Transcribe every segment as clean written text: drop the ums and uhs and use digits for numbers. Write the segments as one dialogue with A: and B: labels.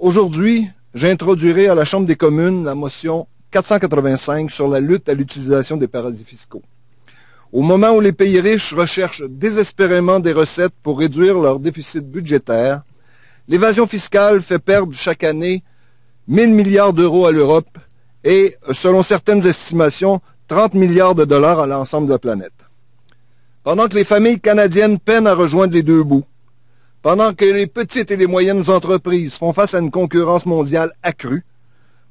A: Aujourd'hui, j'introduirai à la Chambre des communes la motion 485 sur la lutte à l'utilisation des paradis fiscaux. Au moment où les pays riches recherchent désespérément des recettes pour réduire leur déficit budgétaire, l'évasion fiscale fait perdre chaque année 1 000 milliards d'euros à l'Europe et, selon certaines estimations, 30 milliards de dollars à l'ensemble de la planète. Pendant que les familles canadiennes peinent à rejoindre les deux bouts, pendant que les petites et les moyennes entreprises font face à une concurrence mondiale accrue,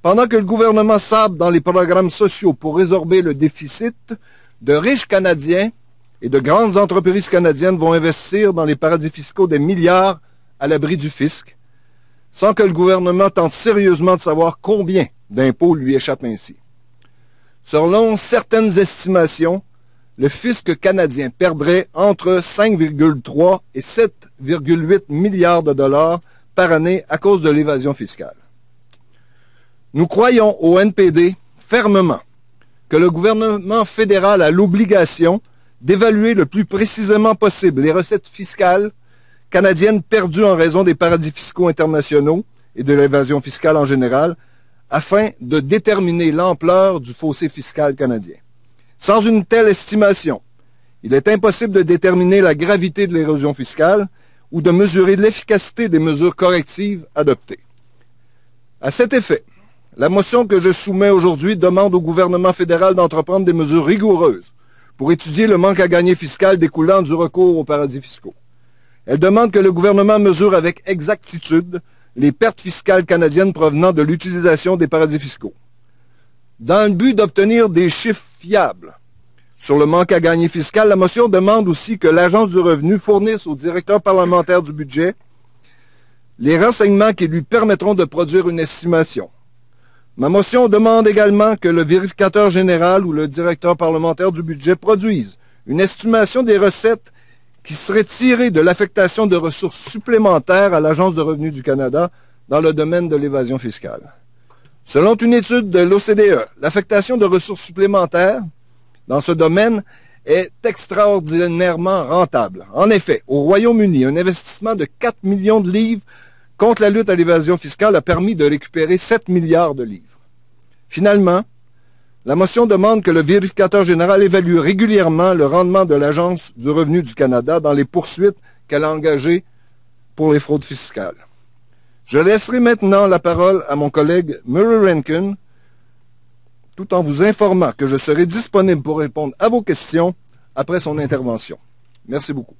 A: pendant que le gouvernement sabre dans les programmes sociaux pour résorber le déficit, de riches Canadiens et de grandes entreprises canadiennes vont investir dans les paradis fiscaux des milliards à l'abri du fisc, sans que le gouvernement tente sérieusement de savoir combien d'impôts lui échappent ainsi. Selon certaines estimations, le fisc canadien perdrait entre 5,3 et 7,8 milliards de dollars par année à cause de l'évasion fiscale. Nous croyons au NPD fermement que le gouvernement fédéral a l'obligation d'évaluer le plus précisément possible les recettes fiscales canadiennes perdues en raison des paradis fiscaux internationaux et de l'évasion fiscale en général, afin de déterminer l'ampleur du fossé fiscal canadien. Sans une telle estimation, il est impossible de déterminer la gravité de l'érosion fiscale ou de mesurer l'efficacité des mesures correctives adoptées. À cet effet, la motion que je soumets aujourd'hui demande au gouvernement fédéral d'entreprendre des mesures rigoureuses pour étudier le manque à gagner fiscal découlant du recours aux paradis fiscaux. Elle demande que le gouvernement mesure avec exactitude les pertes fiscales canadiennes provenant de l'utilisation des paradis fiscaux. Dans le but d'obtenir des chiffres fiables sur le manque à gagner fiscal, la motion demande aussi que l'Agence du revenu fournisse au directeur parlementaire du budget les renseignements qui lui permettront de produire une estimation. Ma motion demande également que le vérificateur général ou le directeur parlementaire du budget produise une estimation des recettes qui seraient tirées de l'affectation de ressources supplémentaires à l'Agence de revenus du Canada dans le domaine de l'évasion fiscale. Selon une étude de l'OCDE, l'affectation de ressources supplémentaires dans ce domaine est extraordinairement rentable. En effet, au Royaume-Uni, un investissement de 4 millions de livres contre la lutte à l'évasion fiscale a permis de récupérer 7 milliards de livres. Finalement, la motion demande que le vérificateur général évalue régulièrement le rendement de l'Agence du revenu du Canada dans les poursuites qu'elle a engagées pour les fraudes fiscales. Je laisserai maintenant la parole à mon collègue Murray Rankin, tout en vous informant que je serai disponible pour répondre à vos questions après son intervention. Merci beaucoup.